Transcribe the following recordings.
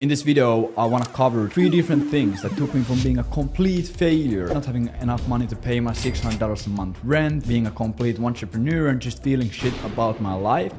In this video, I want to cover 3 different things that took me from being a complete failure, not having enough money to pay my $600 a month rent, being a complete entrepreneur and just feeling shit about my life,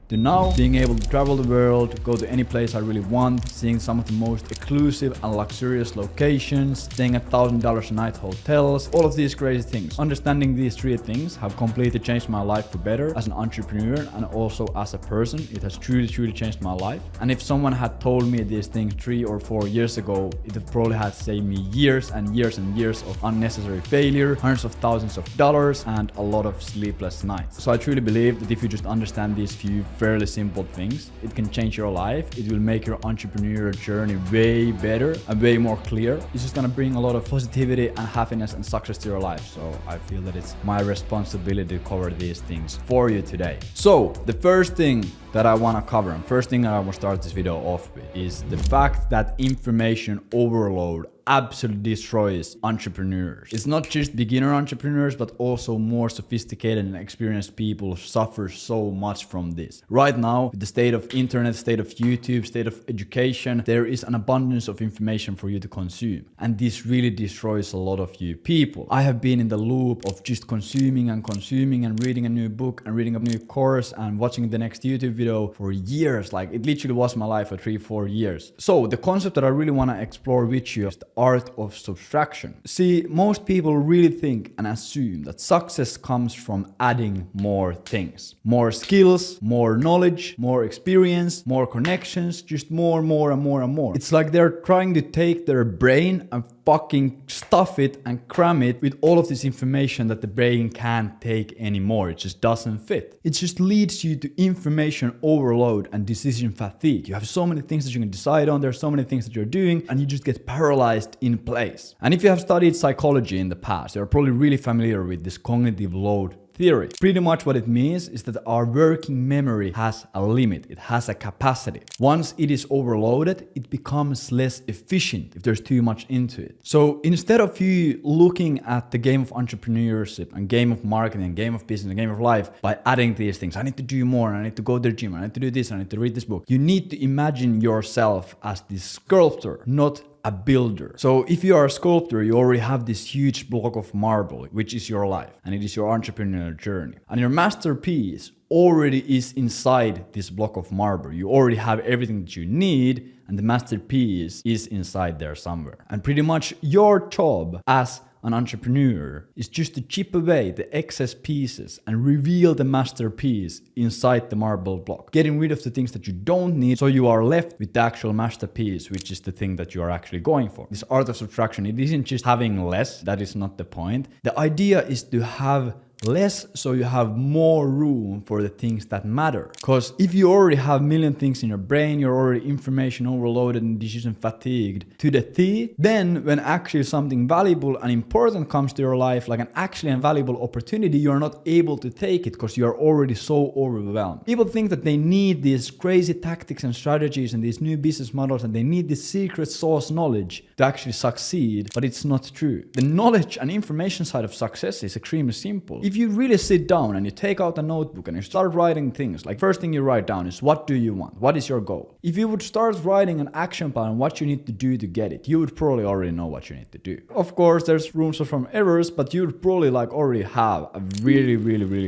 to now being able to travel the world, go to any place I really want, seeing some of the most exclusive and luxurious locations, staying at $1,000 a night hotels, all of these crazy things. Understanding these 3 things have completely changed my life for better as an entrepreneur and also as a person. It has truly changed my life. And if someone had told me these things 3 or 4 years ago, it would probably have saved me years and years and years of unnecessary failure, hundreds of thousands of dollars, and a lot of sleepless nights. So I truly believe that if you just understand these few fairly simple things, it can change your life. It will make your entrepreneurial journey way better and way more clear. It's just gonna bring a lot of positivity and happiness and success to your life. So I feel that it's my responsibility to cover these things for you today. So the first thing that I want to cover, and first thing I want to start this video off with, is the fact that information overload absolutely destroys entrepreneurs. It's not just beginner entrepreneurs, but also more sophisticated and experienced people suffer so much from this. Right now, with the state of internet, state of YouTube, state of education, there is an abundance of information for you to consume. And this really destroys a lot of you people. I have been in the loop of just consuming and reading a new book and reading a new course and watching the next YouTube video for years. Like, it literally was my life for 3-4 years. So the concept that I really want to explore with you is the art of subtraction. See, most people really think and assume that success comes from adding more things, more skills, more knowledge, more experience, more connections, just more and more. It's like they're trying to take their brain and fucking stuff it and cram it with all of this information that the brain can't take anymore. It just doesn't fit. It just leads you to information overload and decision fatigue. You have so many things that you can decide on. There's so many things that you're doing and you just get paralyzed in place. And if you have studied psychology in the past, you're probably really familiar with this cognitive load theory. Pretty much what it means is that our working memory has a limit. It has a capacity. Once it is overloaded, it becomes less efficient if there's too much into it. So instead of you looking at the game of entrepreneurship and game of marketing and game of business and game of life by adding these things, I need to do more, I need to go to the gym, I need to do this, I need to read this book, you need to imagine yourself as this sculptor, not a builder. So if you are a sculptor, you already have this huge block of marble, which is your life, and it is your entrepreneurial journey. And your masterpiece already is inside this block of marble. You already have everything that you need, and the masterpiece is inside there somewhere. And pretty much your job as an entrepreneur is just to chip away the excess pieces and reveal the masterpiece inside the marble block, getting rid of the things that you don't need, so you are left with the actual masterpiece, which is the thing that you are actually going for. This art of subtraction, it isn't just having less. That is not the point. The idea is to have less so you have more room for the things that matter. Because if you already have a million things in your brain, you're already information overloaded and decision fatigued to the T, then when actually something valuable and important comes to your life, like an actually valuable opportunity, you're not able to take it because you're already so overwhelmed. People think that they need these crazy tactics and strategies and these new business models, and they need this secret sauce knowledge to actually succeed, but it's not true. The knowledge and information side of success is extremely simple. If you really sit down and you take out a notebook and you start writing things, like first thing you write down is, what do you want? What is your goal? If you would start writing an action plan on what you need to do to get it, you would probably already know what you need to do. Of course, there's room for some errors, but you would probably already have a really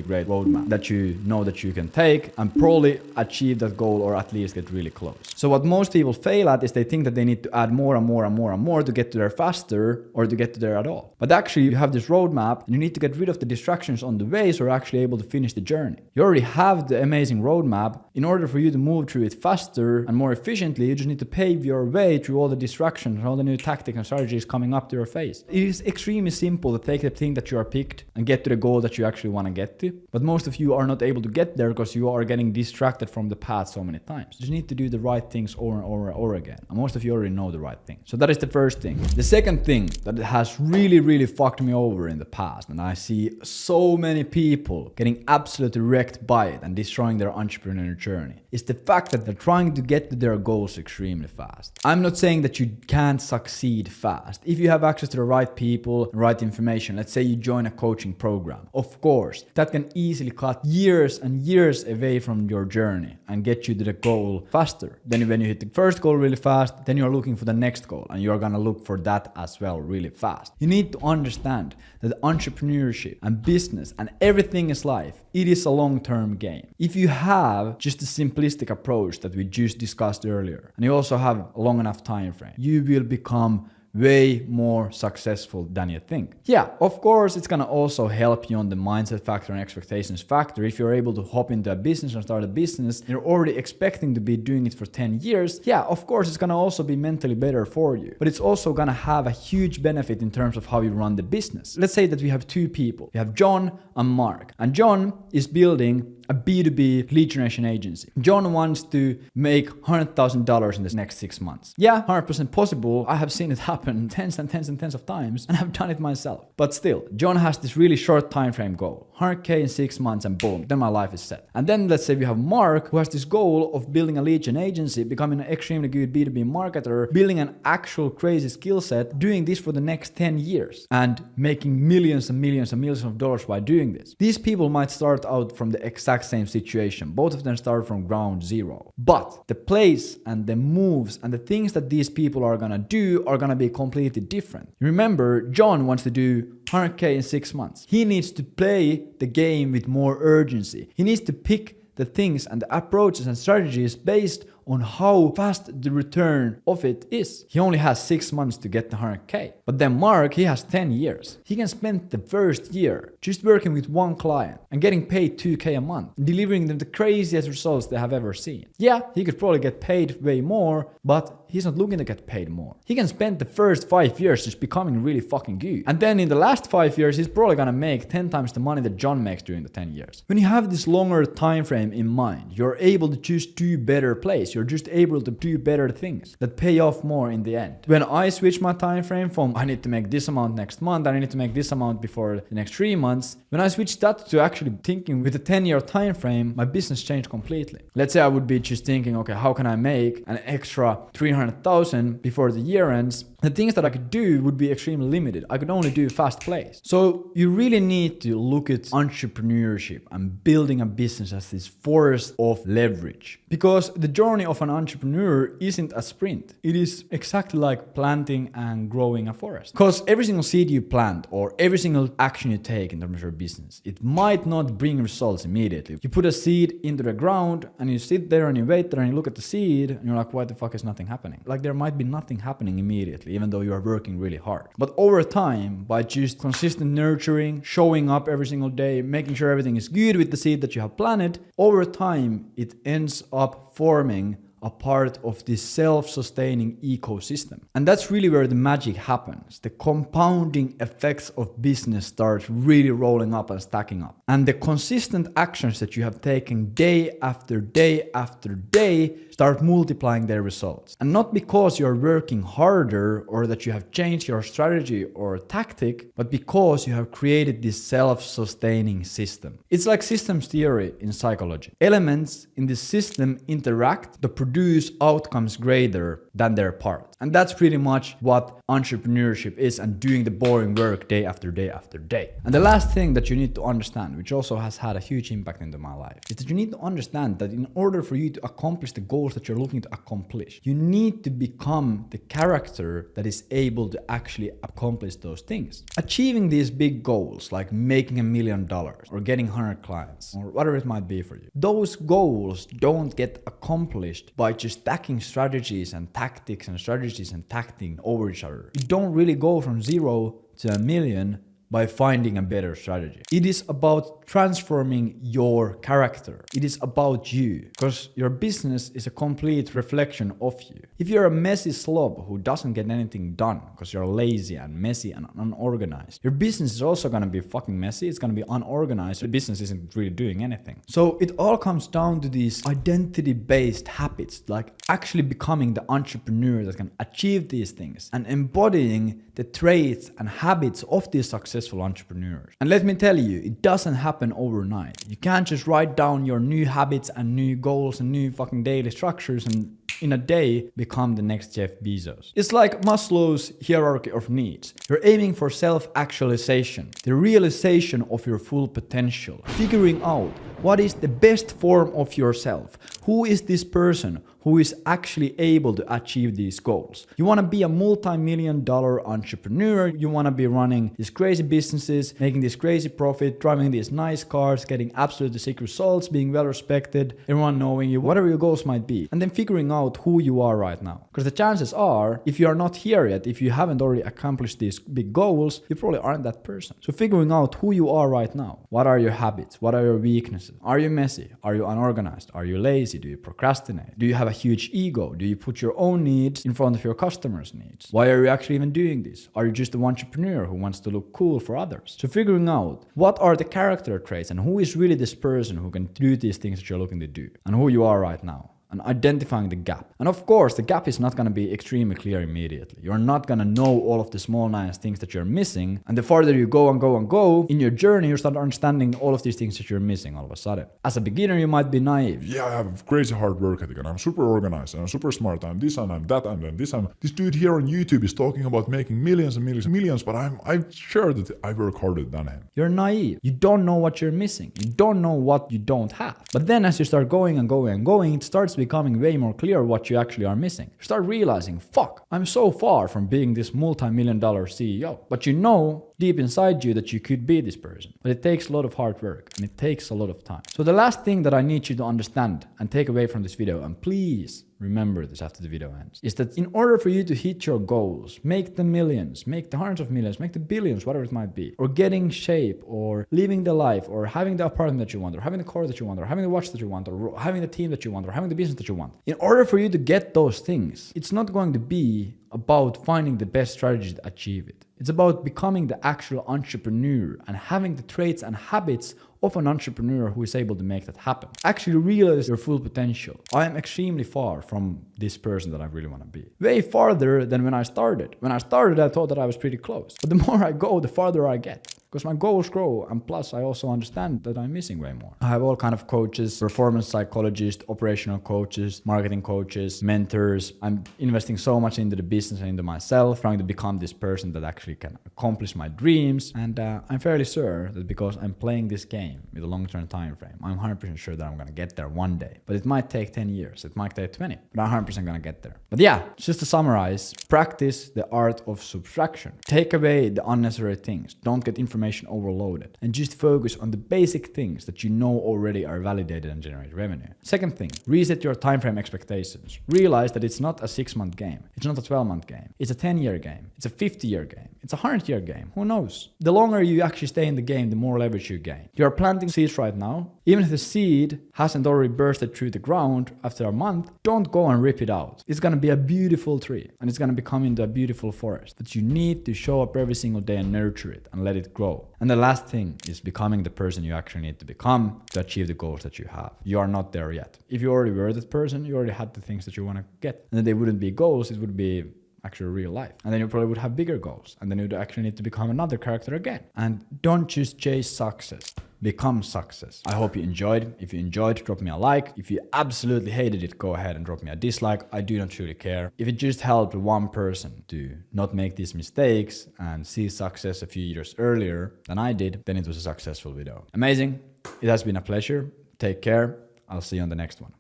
great roadmap that you know that you can take and probably achieve that goal, or at least get really close. So what most people fail at is they think that they need to add more to get to there faster or to get to there at all. But actually you have this roadmap and you need to get rid of the distractions on the way so you're actually able to finish the journey. You already have the amazing roadmap. In order for you to move through it faster and more efficiently, you just need to pave your way through all the distractions and all the new tactics and strategies coming up to your face. It is extremely simple to take the thing that you are picked and get to the goal that you actually want to get to. But most of you are not able to get there because you are getting distracted from the path so many times. You just need to do the right things over and over again. And most of you already know the right thing. So that is the first thing. The second thing that has really fucked me over in the past, and I see so so many people getting absolutely wrecked by it and destroying their entrepreneurial journey is the fact that they're trying to get to their goals extremely fast. I'm not saying that you can't succeed fast. If you have access to the right people, right information, let's say you join a coaching program, of course, that can easily cut years and years away from your journey and get you to the goal faster. Then when you hit the first goal really fast, then you're looking for the next goal and you're gonna look for that as well really fast. You need to understand that entrepreneurship and business and everything is life. It is a long-term game. If you have just a simplistic approach that we just discussed earlier, and you also have a long enough time frame, you will become way more successful than you think. Yeah, of course, it's gonna also help you on the mindset factor and expectations factor. If you're able to hop into a business and start a business, and you're already expecting to be doing it for 10 years, yeah, of course, it's gonna also be mentally better for you. But it's also gonna have a huge benefit in terms of how you run the business. Let's say that we have two people. We have John and Mark. And John is building a B2B lead generation agency. John wants to make $100,000 in the next 6 months. Yeah, 100% possible. I have seen it happen tens and tens and tens of times, and I've done it myself. But still, John has this really short time frame goal. 100K in 6 months and boom, then my life is set. And then let's say we have Mark, who has this goal of building a lead gen agency, becoming an extremely good B2B marketer, building an actual crazy skill set, doing this for the next 10 years and making millions and millions and millions of dollars by doing this. These people might start out from the exact same situation. Both of them start from ground zero. But the place and the moves and the things that these people are gonna do are gonna be completely different. Remember, John wants to do 100K in 6 months. He needs to play the game with more urgency. He needs to pick the things and the approaches and strategies based on how fast the return of it is. He only has 6 months to get the 100K. But then Mark, he has 10 years. He can spend the first year just working with one client and getting paid 2K a month, delivering them the craziest results they have ever seen. Yeah, he could probably get paid way more, but he's not looking to get paid more. He can spend the first 5 years just becoming really fucking good. And then in the last 5 years, he's probably gonna make 10 times the money that John makes during the 10 years. When you have this longer time frame in mind, you're able to just do better plays. You're just able to do better things that pay off more in the end. When I switch my time frame from I need to make this amount next month, I need to make this amount before the next 3 months, when I switched that to actually thinking with a 10-year time frame, my business changed completely. Let's say I would be just thinking, okay, how can I make an extra 300,000 before the year ends? The things that I could do would be extremely limited. I could only do fast plays. So you really need to look at entrepreneurship and building a business as this forest of leverage. Because the journey of an entrepreneur isn't a sprint. It is exactly like planting and growing a forest. Because every single seed you plant or every single action you take in terms of your business, it might not bring results immediately. You put a seed into the ground and you sit there and you wait there and you look at the seed and you're like, why the fuck is nothing happening? Like there might be nothing happening immediately, even though you are working really hard. But over time, by just consistent nurturing, showing up every single day, making sure everything is good with the seed that you have planted, over time, it ends up forming a part of this self-sustaining ecosystem. And that's really where the magic happens. The compounding effects of business start really rolling up and stacking up. And the consistent actions that you have taken day after day after day start multiplying their results. And not because you're working harder or that you have changed your strategy or tactic, but because you have created this self-sustaining system. It's like systems theory in psychology. Elements in the system interact to produce outcomes greater than their parts. And that's pretty much what entrepreneurship is, and doing the boring work day after day after day. And the last thing that you need to understand, which also has had a huge impact into my life, is that you need to understand that in order for you to accomplish the goals that you're looking to accomplish, you need to become the character that is able to actually accomplish those things. Achieving these big goals, like making $1 million or getting 100 clients or whatever it might be for you, those goals don't get accomplished by just stacking strategies and tactics and strategies and tacting over each other. You don't really go from 0 to $1 million by finding a better strategy. It is about transforming your character. It is about you, because your business is a complete reflection of you. If you're a messy slob who doesn't get anything done because you're lazy and messy and unorganized, your business is also gonna be fucking messy. It's gonna be unorganized. The business isn't really doing anything. So it all comes down to these identity-based habits, like actually becoming the entrepreneur that can achieve these things and embodying the traits and habits of these successful successful entrepreneurs. And let me tell you, it doesn't happen overnight. You can't just write down your new habits and new goals and new fucking daily structures and in a day become the next Jeff Bezos. It's like Maslow's hierarchy of needs. You're aiming for self-actualization, the realization of your full potential, figuring out what is the best form of yourself. Who is this person who is actually able to achieve these goals? You want to be a multi-million-dollar entrepreneur. You want to be running these crazy businesses, making this crazy profit, driving these nice cars, getting absolutely sick results, being well respected, everyone knowing you, whatever your goals might be. And then figuring out who you are right now. Because the chances are, if you are not here yet, if you haven't already accomplished these big goals, you probably aren't that person. So figuring out who you are right now. What are your habits? What are your weaknesses? Are you messy? Are you unorganized? Are you lazy? Do you procrastinate? Do you have a huge ego? Do you put your own needs in front of your customers' needs? Why are you actually even doing this? Are you just an entrepreneur who wants to look cool for others? So figuring out what are the character traits and who is really this person who can do these things that you're looking to do and who you are right now. And identifying the gap. And of course, the gap is not going to be extremely clear immediately. You're not going to know all of the small nice things that you're missing. And the farther you go and go and go in your journey, you start understanding all of these things that you're missing all of a sudden. As a beginner, you might be naive. Yeah, I have crazy hard work ethic and I'm super organized and I'm super smart. I'm this and I'm that and this and this dude here on YouTube is talking about making millions and millions and millions, but I'm sure that I work harder than him. You're naive. You don't know what you're missing. You don't know what you don't have. But then as you start going and going and going, it starts becoming way more clear what you actually are missing. You start realizing, fuck, I'm so far from being this multi-million-dollar CEO. But you know deep inside you that you could be this person. But it takes a lot of hard work and it takes a lot of time. So the last thing that I need you to understand and take away from this video, and please remember this after the video ends, is that in order for you to hit your goals, make the millions, make the hundreds of millions, make the billions, whatever it might be, or getting shape, or living the life, or having the apartment that you want, or having the car that you want, or having the watch that you want, or having the team that you want, or having the business that you want. In order for you to get those things, it's not going to be about finding the best strategy to achieve it. It's about becoming the actual entrepreneur and having the traits and habits of an entrepreneur who is able to make that happen. Actually realize your full potential. I am extremely far from this person that I really want to be. Way farther than when I started. When I started, I thought that I was pretty close. But the more I go, the farther I get. Because my goals grow, and plus I also understand that I'm missing way more. I have all kind of coaches, performance psychologists, operational coaches, marketing coaches, mentors. I'm investing so much into the business and into myself, trying to become this person that actually can accomplish my dreams. And I'm fairly sure that because I'm playing this game with a long-term time frame, I'm 100% sure that I'm going to get there one day. But it might take 10 years, it might take 20, but I'm 100% going to get there. But yeah, just to summarize, practice the art of subtraction. Take away the unnecessary things. Don't get information overloaded and just focus on the basic things that you know already are validated and generate revenue. Second thing, reset your time frame expectations. Realize that it's not a 6-month game. It's not a 12-month game. It's a 10-year game. It's a 50-year game. It's a 100-year game. Who knows? The longer you actually stay in the game, the more leverage you gain. You are planting seeds right now. Even if the seed hasn't already bursted through the ground after a month, don't go and rip it out. It's going to be a beautiful tree and it's going to become into a beautiful forest. But you need to show up every single day and nurture it and let it grow. And the last thing is becoming the person you actually need to become to achieve the goals that you have. You are not there yet. If you already were that person, you already had the things that you want to get. And then they wouldn't be goals, it would be actual real life. And then you probably would have bigger goals. And then you'd actually need to become another character again. And don't just chase success. Become success. I hope you enjoyed. If you enjoyed, drop me a like. If you absolutely hated it, go ahead and drop me a dislike. I do not truly care. If it just helped one person to not make these mistakes and see success a few years earlier than I did, then it was a successful video. Amazing. It has been a pleasure. Take care. I'll see you on the next one.